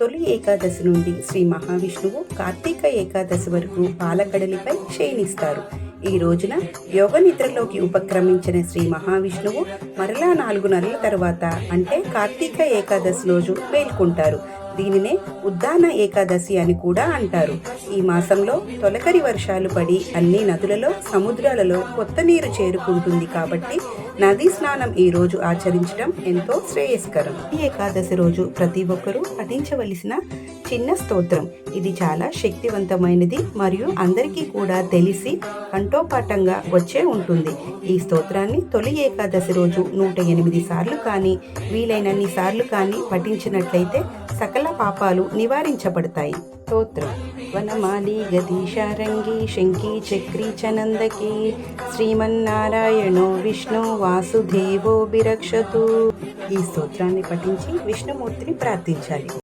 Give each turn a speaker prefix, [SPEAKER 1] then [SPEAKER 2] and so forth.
[SPEAKER 1] తొలి ఏకాదశి నుండి శ్రీ మహావిష్ణువు కార్తీక ఏకాదశి వరకు పాలకడలిపై శయనిస్తారు. ఈ రోజున యోగ నిద్రలోకి ఉపక్రమించిన శ్రీ మహావిష్ణువు మరలా 4 నెలల తర్వాత అంటే కార్తీక ఏకాదశి రోజు మేల్కొంటారు. దీనినే ఉద్దాన ఏకాదశి అని కూడా అంటారు. ఈ మాసంలో తొలకరి వర్షాలు పడి అన్ని నదులలో సముద్రాలలో కొత్త నీరు చేరుకుంటుంది కాబట్టి నదీ స్నానం ఈ రోజు ఆచరించడం ఎంతో శ్రేయస్కరం. ఈ ఏకాదశి రోజు ప్రతి ఒక్కరూ పఠించవలసిన చిన్న స్తోత్రం. ఇది చాలా శక్తివంతమైనది మరియు అందరికీ కూడా తెలిసి కంఠోపాఠంగా వచ్చే ఉంటుంది. ఈ స్తోత్రాన్ని తొలి ఏకాదశి రోజు 108 సార్లు కానీ వీలైనన్ని సార్లు కానీ పఠించినట్లయితే సకల పాపాలు నివారించబడతాయి. స్తోత్రం: వనమాలి గదీశారంగి శంకి చక్రీ చనందకి శ్రీమన్నారాయణో విష్ణు వాసుదేవో బిరక్షతు. ఈ స్తోత్రాన్ని పఠించి విష్ణుమూర్తిని ప్రార్థించాలి.